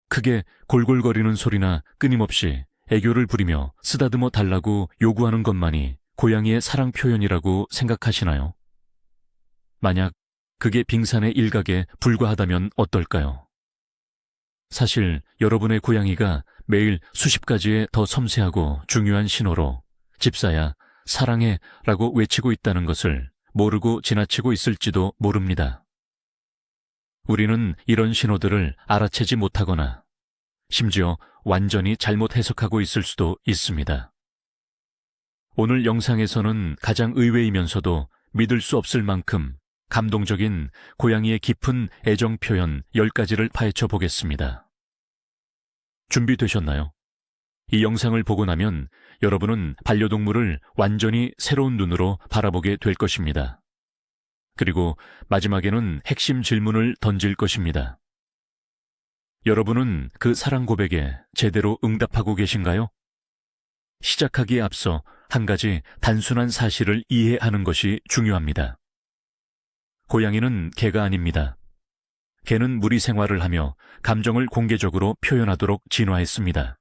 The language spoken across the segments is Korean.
크게 골골거리는 소리나 끊임없이 애교를 부리며 쓰다듬어 달라고 요구하는 것만이 고양이의 사랑 표현이라고 생각하시나요? 만약 그게 빙산의 일각에 불과하다면 어떨까요? 사실 여러분의 고양이가 매일 수십 가지의 더 섬세하고 중요한 신호로 집사야, 사랑해 라고 외치고 있다는 것을 모르고 지나치고 있을지도 모릅니다. 우리는 이런 신호들을 알아채지 못하거나 심지어 완전히 잘못 해석하고 있을 수도 있습니다. 오늘 영상에서는 가장 의외이면서도 믿을 수 없을 만큼 감동적인 고양이의 깊은 애정 표현 10가지를 파헤쳐 보겠습니다. 준비되셨나요? 이 영상을 보고 나면 여러분은 반려동물을 완전히 새로운 눈으로 바라보게 될 것입니다. 그리고 마지막에는 핵심 질문을 던질 것입니다. 여러분은 그 사랑 고백에 제대로 응답하고 계신가요? 시작하기에 앞서 한 가지 단순한 사실을 이해하는 것이 중요합니다. 고양이는 개가 아닙니다. 개는 무리 생활을 하며 감정을 공개적으로 표현하도록 진화했습니다.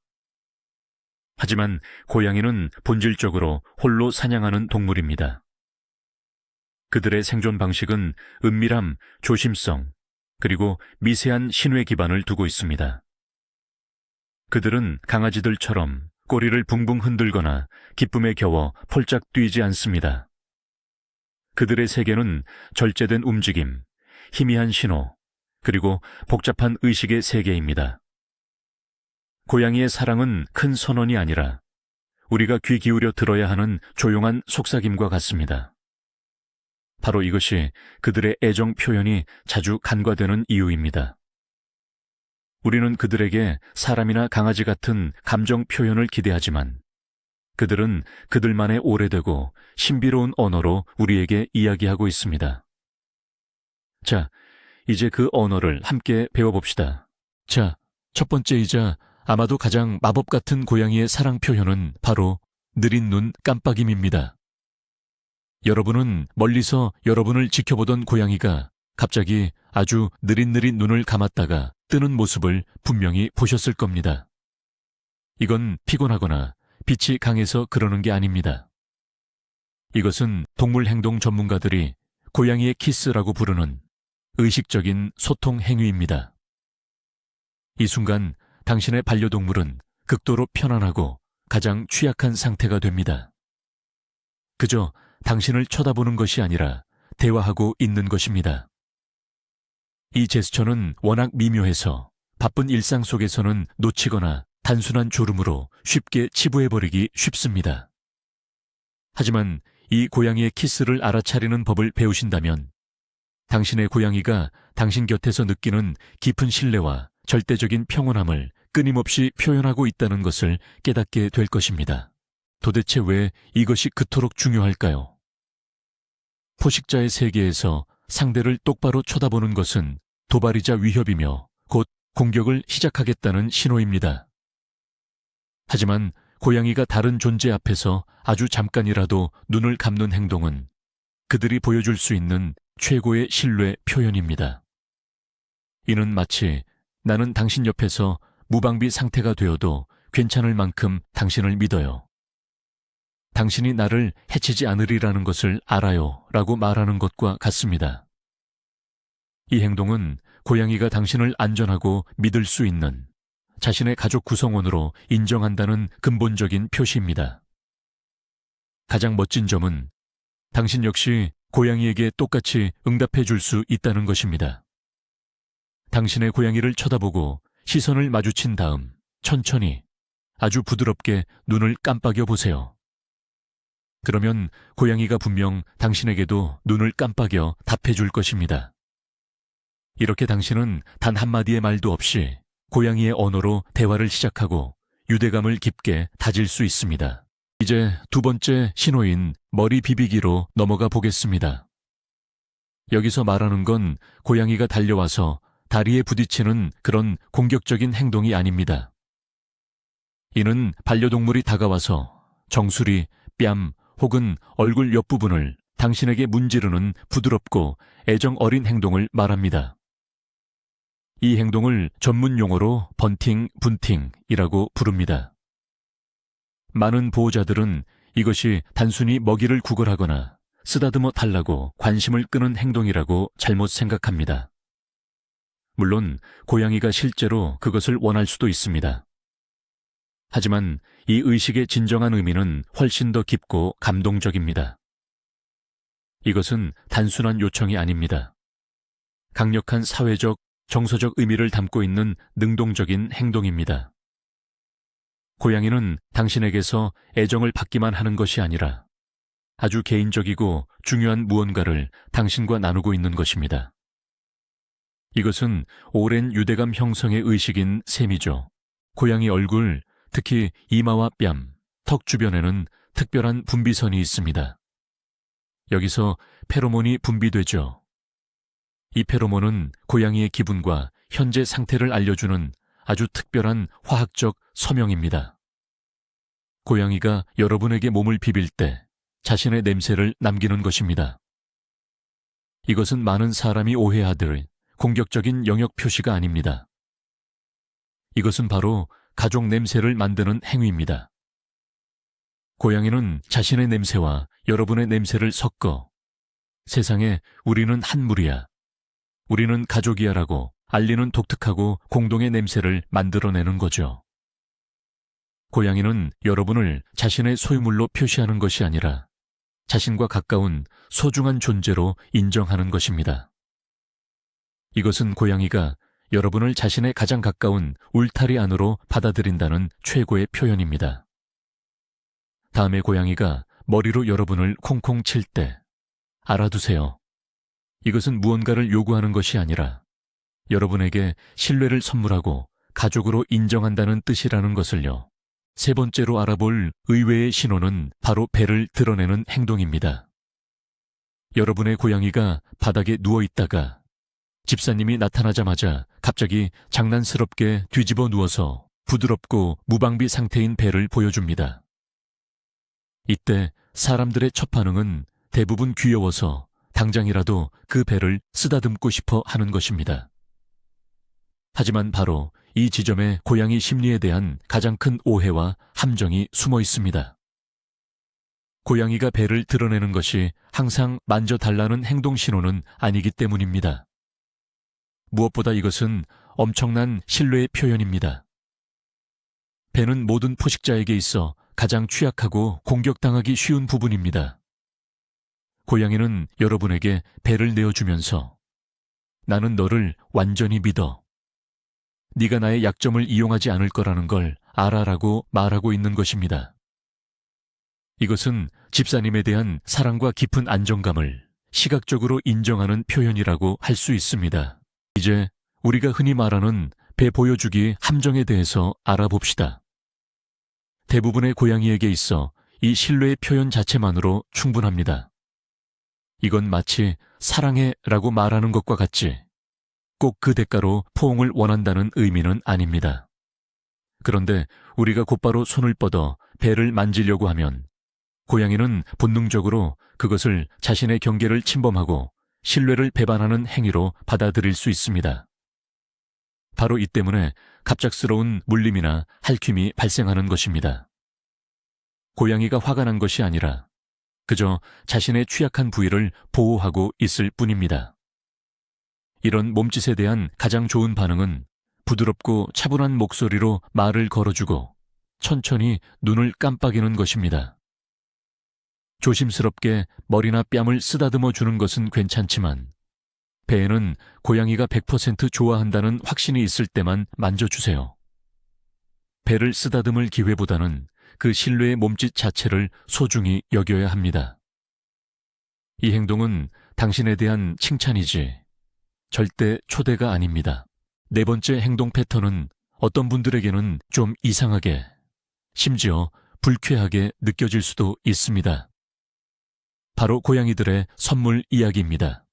하지만 고양이는 본질적으로 홀로 사냥하는 동물입니다. 그들의 생존 방식은 은밀함, 조심성, 그리고 미세한 신뢰 기반을 두고 있습니다. 그들은 강아지들처럼 꼬리를 붕붕 흔들거나 기쁨에 겨워 폴짝 뛰지 않습니다. 그들의 세계는 절제된 움직임, 희미한 신호, 그리고 복잡한 의식의 세계입니다. 고양이의 사랑은 큰 선언이 아니라 우리가 귀 기울여 들어야 하는 조용한 속삭임과 같습니다. 바로 이것이 그들의 애정 표현이 자주 간과되는 이유입니다. 우리는 그들에게 사람이나 강아지 같은 감정 표현을 기대하지만 그들은 그들만의 오래되고 신비로운 언어로 우리에게 이야기하고 있습니다. 자, 이제 그 언어를 함께 배워봅시다. 자, 첫 번째이자 아마도 가장 마법 같은 고양이의 사랑 표현은 바로 느린 눈 깜빡임입니다. 여러분은 멀리서 여러분을 지켜보던 고양이가 갑자기 아주 느릿느릿 눈을 감았다가 뜨는 모습을 분명히 보셨을 겁니다. 이건 피곤하거나 빛이 강해서 그러는 게 아닙니다. 이것은 동물 행동 전문가들이 고양이의 키스라고 부르는 의식적인 소통 행위입니다. 이 순간 당신의 반려동물은 극도로 편안하고 가장 취약한 상태가 됩니다. 그저 당신을 쳐다보는 것이 아니라 대화하고 있는 것입니다. 이 제스처는 워낙 미묘해서 바쁜 일상 속에서는 놓치거나 단순한 졸음으로 쉽게 치부해버리기 쉽습니다. 하지만 이 고양이의 키스를 알아차리는 법을 배우신다면 당신의 고양이가 당신 곁에서 느끼는 깊은 신뢰와 절대적인 평온함을 끊임없이 표현하고 있다는 것을 깨닫게 될 것입니다. 도대체 왜 이것이 그토록 중요할까요? 포식자의 세계에서 상대를 똑바로 쳐다보는 것은 도발이자 위협이며 곧 공격을 시작하겠다는 신호입니다. 하지만 고양이가 다른 존재 앞에서 아주 잠깐이라도 눈을 감는 행동은 그들이 보여줄 수 있는 최고의 신뢰 표현입니다. 이는 마치 나는 당신 옆에서 무방비 상태가 되어도 괜찮을 만큼 당신을 믿어요. 당신이 나를 해치지 않으리라는 것을 알아요 라고 말하는 것과 같습니다. 이 행동은 고양이가 당신을 안전하고 믿을 수 있는 자신의 가족 구성원으로 인정한다는 근본적인 표시입니다. 가장 멋진 점은 당신 역시 고양이에게 똑같이 응답해 줄 수 있다는 것입니다. 당신의 고양이를 쳐다보고 시선을 마주친 다음 천천히 아주 부드럽게 눈을 깜빡여 보세요. 그러면 고양이가 분명 당신에게도 눈을 깜빡여 답해 줄 것입니다. 이렇게 당신은 단 한마디의 말도 없이 고양이의 언어로 대화를 시작하고 유대감을 깊게 다질 수 있습니다. 이제 두 번째 신호인 머리 비비기로 넘어가 보겠습니다. 여기서 말하는 건 고양이가 달려와서 다리에 부딪히는 그런 공격적인 행동이 아닙니다. 이는 반려동물이 다가와서 정수리, 뺨 혹은 얼굴 옆부분을 당신에게 문지르는 부드럽고 애정 어린 행동을 말합니다. 이 행동을 전문 용어로 번팅, 분팅이라고 부릅니다. 많은 보호자들은 이것이 단순히 먹이를 구걸하거나 쓰다듬어 달라고 관심을 끄는 행동이라고 잘못 생각합니다. 물론 고양이가 실제로 그것을 원할 수도 있습니다. 하지만 이 의식의 진정한 의미는 훨씬 더 깊고 감동적입니다. 이것은 단순한 요청이 아닙니다. 강력한 사회적, 정서적 의미를 담고 있는 능동적인 행동입니다. 고양이는 당신에게서 애정을 받기만 하는 것이 아니라 아주 개인적이고 중요한 무언가를 당신과 나누고 있는 것입니다. 이것은 오랜 유대감 형성의 의식인 셈이죠. 고양이 얼굴, 특히 이마와 뺨, 턱 주변에는 특별한 분비선이 있습니다. 여기서 페로몬이 분비되죠. 이 페로몬은 고양이의 기분과 현재 상태를 알려주는 아주 특별한 화학적 서명입니다. 고양이가 여러분에게 몸을 비빌 때 자신의 냄새를 남기는 것입니다. 이것은 많은 사람이 오해하들 공격적인 영역 표시가 아닙니다. 이것은 바로 가족 냄새를 만드는 행위입니다. 고양이는 자신의 냄새와 여러분의 냄새를 섞어 세상에 우리는 한 무리야, 우리는 가족이야 라고 알리는 독특하고 공동의 냄새를 만들어내는 거죠. 고양이는 여러분을 자신의 소유물로 표시하는 것이 아니라 자신과 가까운 소중한 존재로 인정하는 것입니다. 이것은 고양이가 여러분을 자신의 가장 가까운 울타리 안으로 받아들인다는 최고의 표현입니다. 다음에 고양이가 머리로 여러분을 콩콩 칠 때 알아두세요. 이것은 무언가를 요구하는 것이 아니라 여러분에게 신뢰를 선물하고 가족으로 인정한다는 뜻이라는 것을요. 세 번째로 알아볼 의외의 신호는 바로 배를 드러내는 행동입니다. 여러분의 고양이가 바닥에 누워 있다가 집사님이 나타나자마자 갑자기 장난스럽게 뒤집어 누워서 부드럽고 무방비 상태인 배를 보여줍니다. 이때 사람들의 첫 반응은 대부분 귀여워서 당장이라도 그 배를 쓰다듬고 싶어 하는 것입니다. 하지만 바로 이 지점에 고양이 심리에 대한 가장 큰 오해와 함정이 숨어 있습니다. 고양이가 배를 드러내는 것이 항상 만져달라는 행동 신호는 아니기 때문입니다. 무엇보다 이것은 엄청난 신뢰의 표현입니다. 배는 모든 포식자에게 있어 가장 취약하고 공격당하기 쉬운 부분입니다. 고양이는 여러분에게 배를 내어주면서 나는 너를 완전히 믿어. 네가 나의 약점을 이용하지 않을 거라는 걸 알아라고 말하고 있는 것입니다. 이것은 집사님에 대한 사랑과 깊은 안정감을 시각적으로 인정하는 표현이라고 할 수 있습니다. 이제 우리가 흔히 말하는 배 보여주기 함정에 대해서 알아봅시다. 대부분의 고양이에게 있어 이 신뢰의 표현 자체만으로 충분합니다. 이건 마치 사랑해 라고 말하는 것과 같지 꼭 그 대가로 포옹을 원한다는 의미는 아닙니다. 그런데 우리가 곧바로 손을 뻗어 배를 만지려고 하면 고양이는 본능적으로 그것을 자신의 경계를 침범하고 신뢰를 배반하는 행위로 받아들일 수 있습니다. 바로 이 때문에 갑작스러운 물림이나 핥힘이 발생하는 것입니다. 고양이가 화가 난 것이 아니라 그저 자신의 취약한 부위를 보호하고 있을 뿐입니다. 이런 몸짓에 대한 가장 좋은 반응은 부드럽고 차분한 목소리로 말을 걸어주고 천천히 눈을 깜빡이는 것입니다. 조심스럽게 머리나 뺨을 쓰다듬어 주는 것은 괜찮지만 배에는 고양이가 100% 좋아한다는 확신이 있을 때만 만져주세요. 배를 쓰다듬을 기회보다는 그 신뢰의 몸짓 자체를 소중히 여겨야 합니다. 이 행동은 당신에 대한 칭찬이지 절대 초대가 아닙니다. 네 번째 행동 패턴은 어떤 분들에게는 좀 이상하게, 심지어 불쾌하게 느껴질 수도 있습니다. 바로 고양이들의 선물 이야기입니다.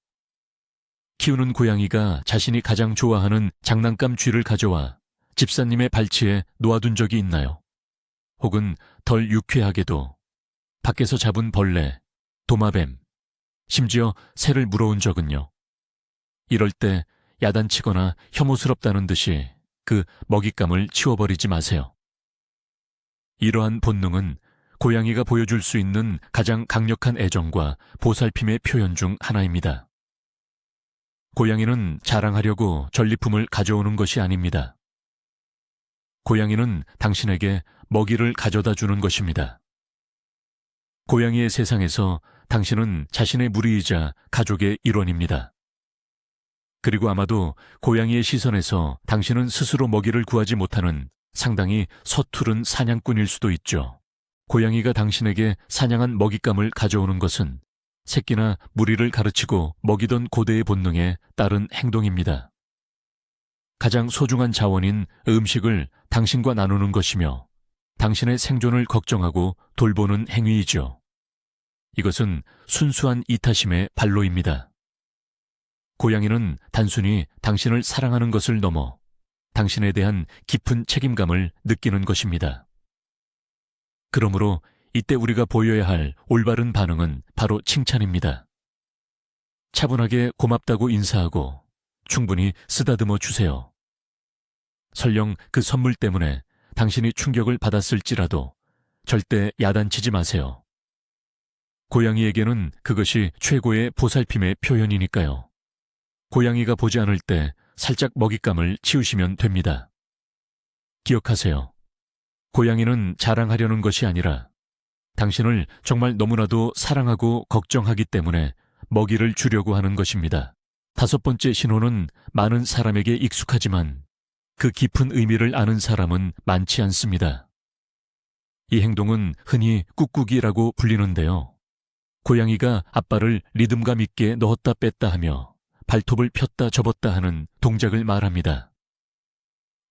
키우는 고양이가 자신이 가장 좋아하는 장난감 쥐를 가져와 집사님의 발치에 놓아둔 적이 있나요? 혹은 덜 유쾌하게도 밖에서 잡은 벌레, 도마뱀, 심지어 새를 물어온 적은요. 이럴 때 야단치거나 혐오스럽다는 듯이 그 먹잇감을 치워버리지 마세요. 이러한 본능은 고양이가 보여줄 수 있는 가장 강력한 애정과 보살핌의 표현 중 하나입니다. 고양이는 자랑하려고 전리품을 가져오는 것이 아닙니다. 고양이는 당신에게 먹이를 가져다 주는 것입니다. 고양이의 세상에서 당신은 자신의 무리이자 가족의 일원입니다. 그리고 아마도 고양이의 시선에서 당신은 스스로 먹이를 구하지 못하는 상당히 서투른 사냥꾼일 수도 있죠. 고양이가 당신에게 사냥한 먹잇감을 가져오는 것은 새끼나 무리를 가르치고 먹이던 고대의 본능에 따른 행동입니다. 가장 소중한 자원인 음식을 당신과 나누는 것이며 당신의 생존을 걱정하고 돌보는 행위이죠. 이것은 순수한 이타심의 발로입니다. 고양이는 단순히 당신을 사랑하는 것을 넘어 당신에 대한 깊은 책임감을 느끼는 것입니다. 그러므로 이때 우리가 보여야 할 올바른 반응은 바로 칭찬입니다. 차분하게 고맙다고 인사하고 충분히 쓰다듬어 주세요. 설령 그 선물 때문에 당신이 충격을 받았을지라도 절대 야단치지 마세요. 고양이에게는 그것이 최고의 보살핌의 표현이니까요. 고양이가 보지 않을 때 살짝 먹잇감을 치우시면 됩니다. 기억하세요. 고양이는 자랑하려는 것이 아니라 당신을 정말 너무나도 사랑하고 걱정하기 때문에 먹이를 주려고 하는 것입니다. 5번째 신호는 많은 사람에게 익숙하지만 그 깊은 의미를 아는 사람은 많지 않습니다. 이 행동은 흔히 꾹꾹이라고 불리는데요. 고양이가 앞발을 리듬감 있게 넣었다 뺐다 하며 발톱을 폈다 접었다 하는 동작을 말합니다.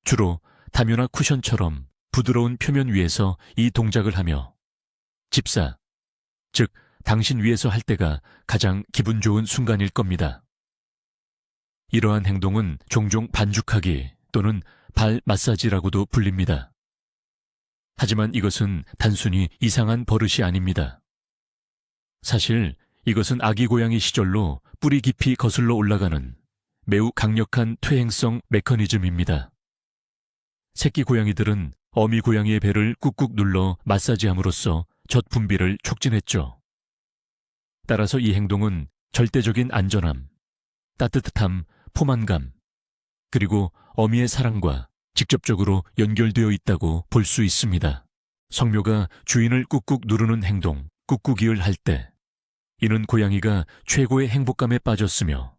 주로 담요나 쿠션처럼 부드러운 표면 위에서 이 동작을 하며 집사, 즉 당신 위에서 할 때가 가장 기분 좋은 순간일 겁니다. 이러한 행동은 종종 반죽하기 또는 발 마사지라고도 불립니다. 하지만 이것은 단순히 이상한 버릇이 아닙니다. 사실 이것은 아기 고양이 시절로 뿌리 깊이 거슬러 올라가는 매우 강력한 퇴행성 메커니즘입니다. 새끼 고양이들은 어미 고양이의 배를 꾹꾹 눌러 마사지함으로써 젖 분비를 촉진했죠. 따라서 이 행동은 절대적인 안전함, 따뜻함, 포만감, 그리고 어미의 사랑과 직접적으로 연결되어 있다고 볼 수 있습니다. 성묘가 주인을 꾹꾹 누르는 행동, 꾹꾹이를 할 때 이는 고양이가 최고의 행복감에 빠졌으며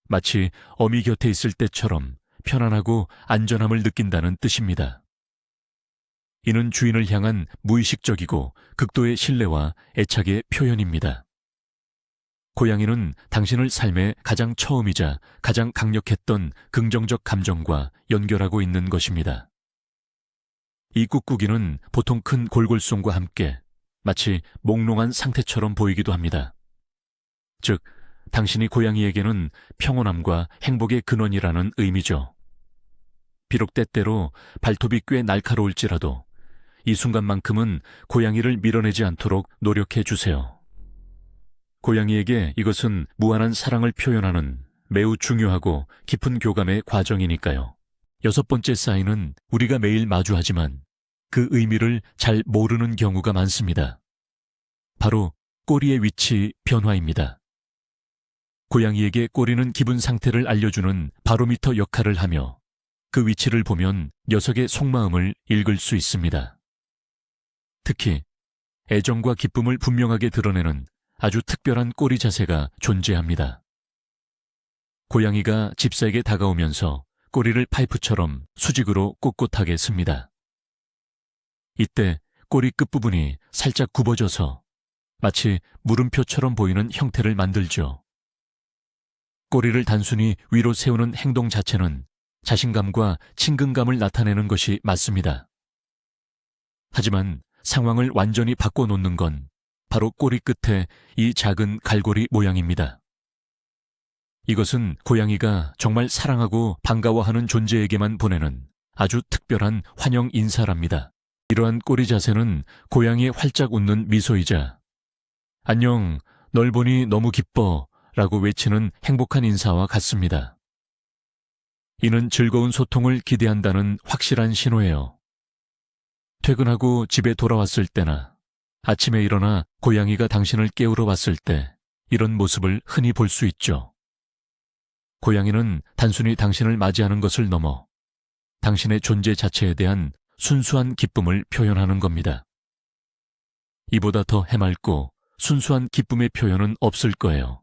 마치 어미 곁에 있을 때처럼 편안하고 안전함을 느낀다는 뜻입니다. 이는 주인을 향한 무의식적이고 극도의 신뢰와 애착의 표현입니다. 고양이는 당신을 삶의 가장 처음이자 가장 강력했던 긍정적 감정과 연결하고 있는 것입니다. 이 꾹꾹이는 보통 큰 골골송과 함께 마치 몽롱한 상태처럼 보이기도 합니다. 즉, 당신이 고양이에게는 평온함과 행복의 근원이라는 의미죠. 비록 때때로 발톱이 꽤 날카로울지라도 이 순간만큼은 고양이를 밀어내지 않도록 노력해 주세요. 고양이에게 이것은 무한한 사랑을 표현하는 매우 중요하고 깊은 교감의 과정이니까요. 6번째 사인은 우리가 매일 마주하지만 그 의미를 잘 모르는 경우가 많습니다. 바로 꼬리의 위치 변화입니다. 고양이에게 꼬리는 기분 상태를 알려주는 바로미터 역할을 하며 그 위치를 보면 녀석의 속마음을 읽을 수 있습니다. 특히 애정과 기쁨을 분명하게 드러내는 아주 특별한 꼬리 자세가 존재합니다. 고양이가 집사에게 다가오면서 꼬리를 파이프처럼 수직으로 꼿꼿하게 씁니다. 이때 꼬리 끝부분이 살짝 굽어져서 마치 물음표처럼 보이는 형태를 만들죠. 꼬리를 단순히 위로 세우는 행동 자체는 자신감과 친근감을 나타내는 것이 맞습니다. 하지만 상황을 완전히 바꿔놓는 건 바로 꼬리 끝에 이 작은 갈고리 모양입니다. 이것은 고양이가 정말 사랑하고 반가워하는 존재에게만 보내는 아주 특별한 환영 인사랍니다. 이러한 꼬리 자세는 고양이의 활짝 웃는 미소이자 안녕, 널 보니 너무 기뻐 라고 외치는 행복한 인사와 같습니다. 이는 즐거운 소통을 기대한다는 확실한 신호예요. 퇴근하고 집에 돌아왔을 때나 아침에 일어나 고양이가 당신을 깨우러 왔을 때 이런 모습을 흔히 볼 수 있죠. 고양이는 단순히 당신을 맞이하는 것을 넘어 당신의 존재 자체에 대한 순수한 기쁨을 표현하는 겁니다. 이보다 더 해맑고 순수한 기쁨의 표현은 없을 거예요.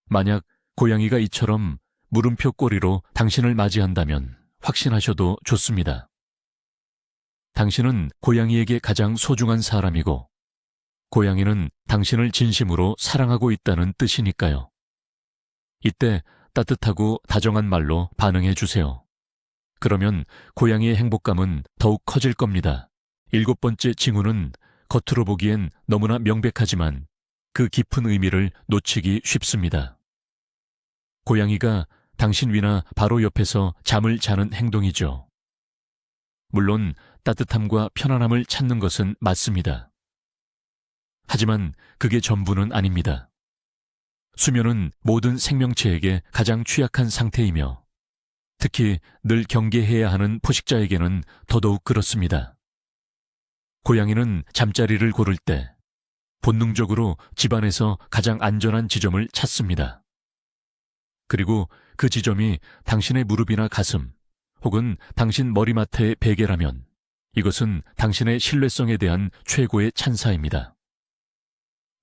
만약 고양이가 이처럼 물음표 꼬리로 당신을 맞이한다면 확신하셔도 좋습니다. 당신은 고양이에게 가장 소중한 사람이고 고양이는 당신을 진심으로 사랑하고 있다는 뜻이니까요. 이때 따뜻하고 다정한 말로 반응해 주세요. 그러면 고양이의 행복감은 더욱 커질 겁니다. 7번째 징후는 겉으로 보기엔 너무나 명백하지만 그 깊은 의미를 놓치기 쉽습니다. 고양이가 당신 위나 바로 옆에서 잠을 자는 행동이죠. 물론 따뜻함과 편안함을 찾는 것은 맞습니다. 하지만 그게 전부는 아닙니다. 수면은 모든 생명체에게 가장 취약한 상태이며 특히 늘 경계해야 하는 포식자에게는 더더욱 그렇습니다. 고양이는 잠자리를 고를 때 본능적으로 집안에서 가장 안전한 지점을 찾습니다. 그리고 그 지점이 당신의 무릎이나 가슴 혹은 당신 머리맡의 베개라면 이것은 당신의 신뢰성에 대한 최고의 찬사입니다.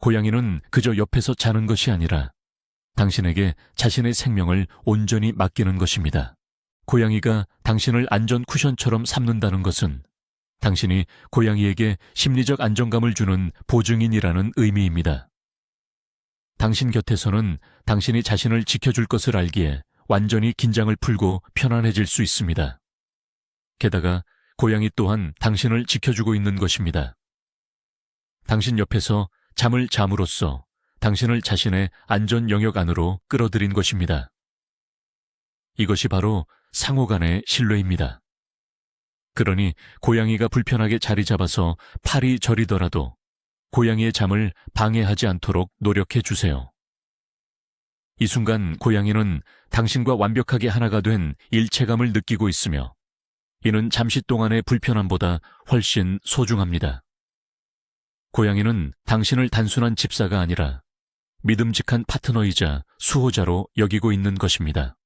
고양이는 그저 옆에서 자는 것이 아니라 당신에게 자신의 생명을 온전히 맡기는 것입니다. 고양이가 당신을 안전 쿠션처럼 삼는다는 것은 당신이 고양이에게 심리적 안정감을 주는 보증인이라는 의미입니다. 당신 곁에서는 당신이 자신을 지켜줄 것을 알기에 완전히 긴장을 풀고 편안해질 수 있습니다. 게다가 고양이 또한 당신을 지켜주고 있는 것입니다. 당신 옆에서 잠을 잠으로써 당신을 자신의 안전 영역 안으로 끌어들인 것입니다. 이것이 바로 상호 간의 신뢰입니다. 그러니 고양이가 불편하게 자리 잡아서 팔이 저리더라도 고양이의 잠을 방해하지 않도록 노력해 주세요. 이 순간 고양이는 당신과 완벽하게 하나가 된 일체감을 느끼고 있으며 이는 잠시 동안의 불편함보다 훨씬 소중합니다. 고양이는 당신을 단순한 집사가 아니라 믿음직한 파트너이자 수호자로 여기고 있는 것입니다.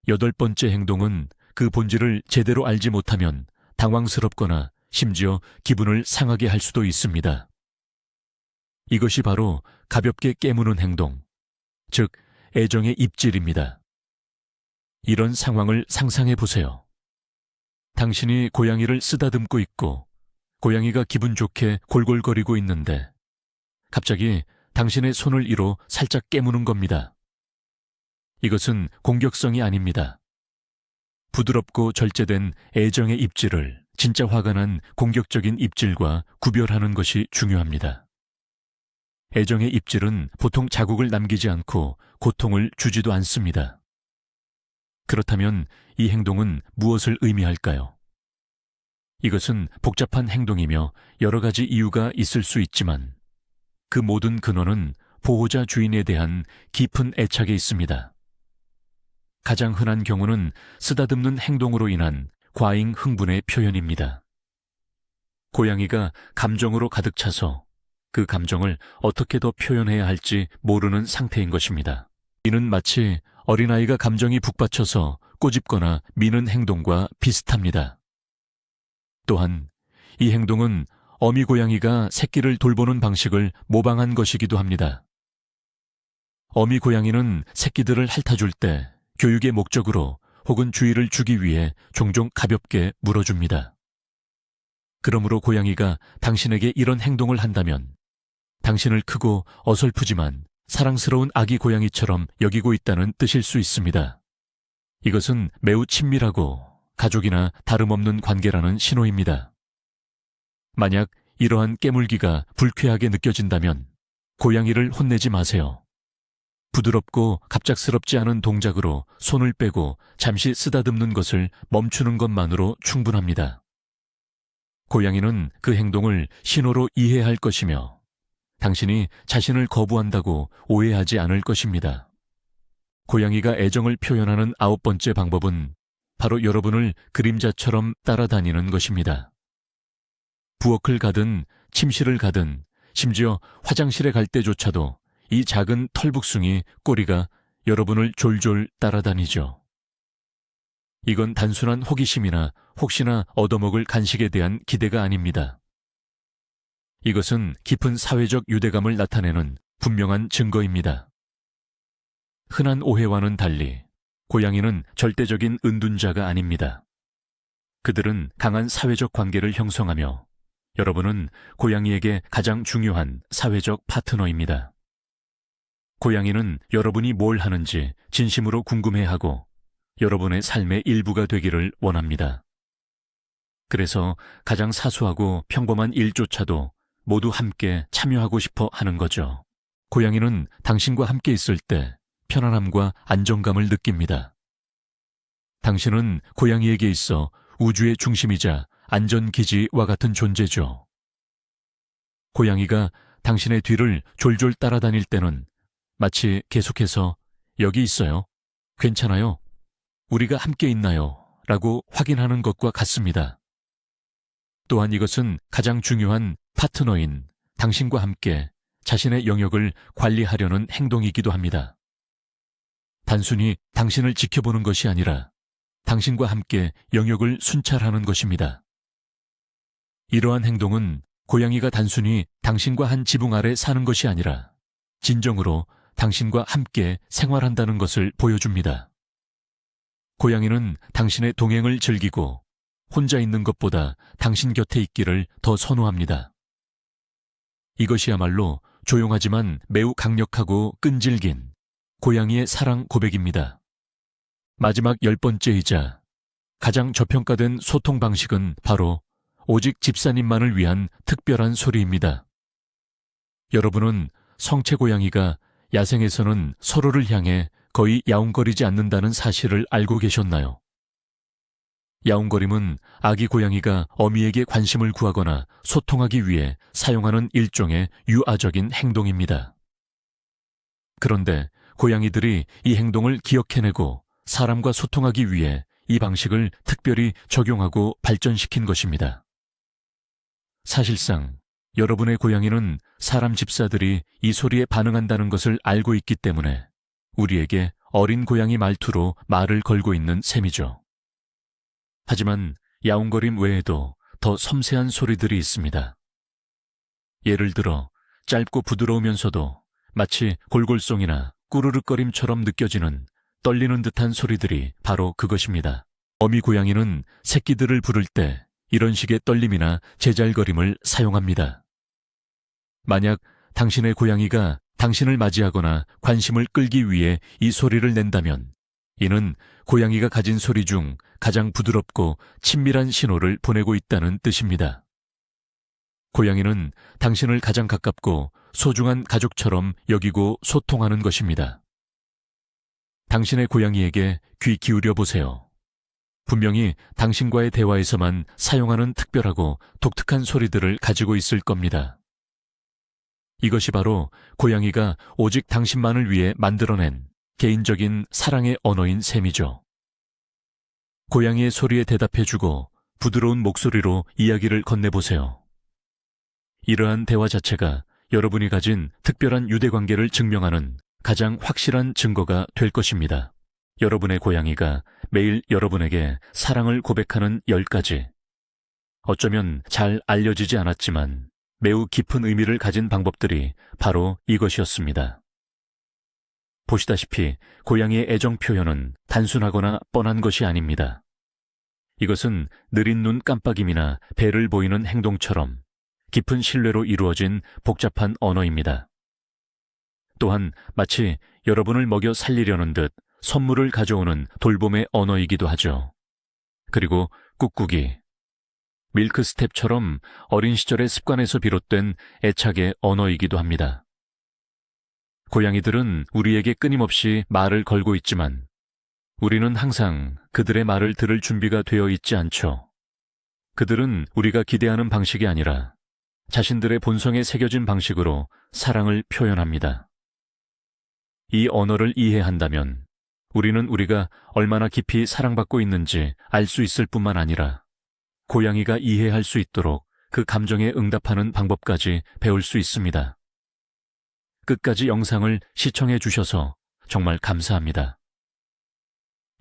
8번째 행동은 그 본질을 제대로 알지 못하면 당황스럽거나 심지어 기분을 상하게 할 수도 있습니다. 이것이 바로 가볍게 깨무는 행동, 즉 애정의 입질입니다. 이런 상황을 상상해 보세요. 당신이 고양이를 쓰다듬고 있고 고양이가 기분 좋게 골골거리고 있는데 갑자기 당신의 손을 이로 살짝 깨무는 겁니다. 이것은 공격성이 아닙니다. 부드럽고 절제된 애정의 입질을 진짜 화가 난 공격적인 입질과 구별하는 것이 중요합니다. 애정의 입질은 보통 자국을 남기지 않고 고통을 주지도 않습니다. 그렇다면 이 행동은 무엇을 의미할까요? 이것은 복잡한 행동이며 여러 가지 이유가 있을 수 있지만 그 모든 근원은 보호자 주인에 대한 깊은 애착에 있습니다. 가장 흔한 경우는 쓰다듬는 행동으로 인한 과잉 흥분의 표현입니다. 고양이가 감정으로 가득 차서 그 감정을 어떻게 더 표현해야 할지 모르는 상태인 것입니다. 이는 마치 어린아이가 감정이 북받쳐서 꼬집거나 미는 행동과 비슷합니다. 또한 이 행동은 어미 고양이가 새끼를 돌보는 방식을 모방한 것이기도 합니다. 어미 고양이는 새끼들을 핥아줄 때 교육의 목적으로 혹은 주의를 주기 위해 종종 가볍게 물어줍니다. 그러므로 고양이가 당신에게 이런 행동을 한다면 당신을 크고 어설프지만 사랑스러운 아기 고양이처럼 여기고 있다는 뜻일 수 있습니다. 이것은 매우 친밀하고 가족이나 다름없는 관계라는 신호입니다. 만약 이러한 깨물기가 불쾌하게 느껴진다면 고양이를 혼내지 마세요. 부드럽고 갑작스럽지 않은 동작으로 손을 빼고 잠시 쓰다듬는 것을 멈추는 것만으로 충분합니다. 고양이는 그 행동을 신호로 이해할 것이며 당신이 자신을 거부한다고 오해하지 않을 것입니다. 고양이가 애정을 표현하는 9번째 방법은 바로 여러분을 그림자처럼 따라다니는 것입니다. 부엌을 가든 침실을 가든 심지어 화장실에 갈 때조차도 이 작은 털북숭이 꼬리가 여러분을 졸졸 따라다니죠. 이건 단순한 호기심이나 혹시나 얻어먹을 간식에 대한 기대가 아닙니다. 이것은 깊은 사회적 유대감을 나타내는 분명한 증거입니다. 흔한 오해와는 달리 고양이는 절대적인 은둔자가 아닙니다. 그들은 강한 사회적 관계를 형성하며 여러분은 고양이에게 가장 중요한 사회적 파트너입니다. 고양이는 여러분이 뭘 하는지 진심으로 궁금해하고 여러분의 삶의 일부가 되기를 원합니다. 그래서 가장 사소하고 평범한 일조차도 모두 함께 참여하고 싶어 하는 거죠. 고양이는 당신과 함께 있을 때 편안함과 안정감을 느낍니다. 당신은 고양이에게 있어 우주의 중심이자 안전기지와 같은 존재죠. 고양이가 당신의 뒤를 졸졸 따라다닐 때는 마치 계속해서 여기 있어요. 괜찮아요. 우리가 함께 있나요? 라고 확인하는 것과 같습니다. 또한 이것은 가장 중요한 파트너인 당신과 함께 자신의 영역을 관리하려는 행동이기도 합니다. 단순히 당신을 지켜보는 것이 아니라 당신과 함께 영역을 순찰하는 것입니다. 이러한 행동은 고양이가 단순히 당신과 한 지붕 아래 사는 것이 아니라 진정으로 당신과 함께 생활한다는 것을 보여줍니다. 고양이는 당신의 동행을 즐기고 혼자 있는 것보다 당신 곁에 있기를 더 선호합니다. 이것이야말로 조용하지만 매우 강력하고 끈질긴 고양이의 사랑 고백입니다. 마지막 10번째이자 가장 저평가된 소통 방식은 바로 오직 집사님만을 위한 특별한 소리입니다. 여러분은 성체 고양이가 야생에서는 서로를 향해 거의 야옹거리지 않는다는 사실을 알고 계셨나요? 야옹거림은 아기 고양이가 어미에게 관심을 구하거나 소통하기 위해 사용하는 일종의 유아적인 행동입니다. 그런데 고양이들이 이 행동을 기억해내고 사람과 소통하기 위해 이 방식을 특별히 적용하고 발전시킨 것입니다. 사실상 여러분의 고양이는 사람 집사들이 이 소리에 반응한다는 것을 알고 있기 때문에 우리에게 어린 고양이 말투로 말을 걸고 있는 셈이죠. 하지만 야옹거림 외에도 더 섬세한 소리들이 있습니다. 예를 들어 짧고 부드러우면서도 마치 골골송이나 꾸르륵거림처럼 느껴지는 떨리는 듯한 소리들이 바로 그것입니다. 어미 고양이는 새끼들을 부를 때 이런 식의 떨림이나 제잘거림을 사용합니다. 만약 당신의 고양이가 당신을 맞이하거나 관심을 끌기 위해 이 소리를 낸다면 이는 고양이가 가진 소리 중 가장 부드럽고 친밀한 신호를 보내고 있다는 뜻입니다. 고양이는 당신을 가장 가깝고 소중한 가족처럼 여기고 소통하는 것입니다. 당신의 고양이에게 귀 기울여 보세요. 분명히 당신과의 대화에서만 사용하는 특별하고 독특한 소리들을 가지고 있을 겁니다. 이것이 바로 고양이가 오직 당신만을 위해 만들어낸 개인적인 사랑의 언어인 셈이죠. 고양이의 소리에 대답해주고 부드러운 목소리로 이야기를 건네보세요. 이러한 대화 자체가 여러분이 가진 특별한 유대관계를 증명하는 가장 확실한 증거가 될 것입니다. 여러분의 고양이가 매일 여러분에게 사랑을 고백하는 10가지, 어쩌면 잘 알려지지 않았지만 매우 깊은 의미를 가진 방법들이 바로 이것이었습니다. 보시다시피 고양이의 애정 표현은 단순하거나 뻔한 것이 아닙니다. 이것은 느린 눈 깜빡임이나 배를 보이는 행동처럼 깊은 신뢰로 이루어진 복잡한 언어입니다. 또한 마치 여러분을 먹여 살리려는 듯 선물을 가져오는 돌봄의 언어이기도 하죠. 그리고 꾹꾹이, 밀크스텝처럼 어린 시절의 습관에서 비롯된 애착의 언어이기도 합니다. 고양이들은 우리에게 끊임없이 말을 걸고 있지만 우리는 항상 그들의 말을 들을 준비가 되어 있지 않죠. 그들은 우리가 기대하는 방식이 아니라 자신들의 본성에 새겨진 방식으로 사랑을 표현합니다. 이 언어를 이해한다면 우리는 우리가 얼마나 깊이 사랑받고 있는지 알 수 있을 뿐만 아니라 고양이가 이해할 수 있도록 그 감정에 응답하는 방법까지 배울 수 있습니다. 끝까지 영상을 시청해 주셔서 정말 감사합니다.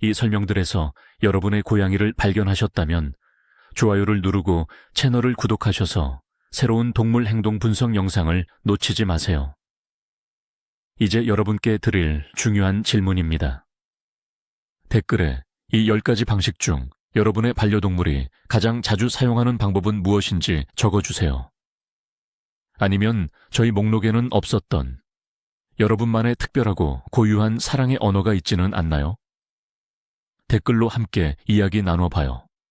이 설명들에서 여러분의 고양이를 발견하셨다면 좋아요를 누르고 채널을 구독하셔서 새로운 동물 행동 분석 영상을 놓치지 마세요. 이제 여러분께 드릴 중요한 질문입니다. 댓글에 이 10가지 방식 중 여러분의 반려동물이 가장 자주 사용하는 방법은 무엇인지 적어주세요. 아니면 저희 목록에는 없었던 여러분만의 특별하고 고유한 사랑의 언어가 있지는 않나요? 댓글로 함께 이야기 나눠봐요.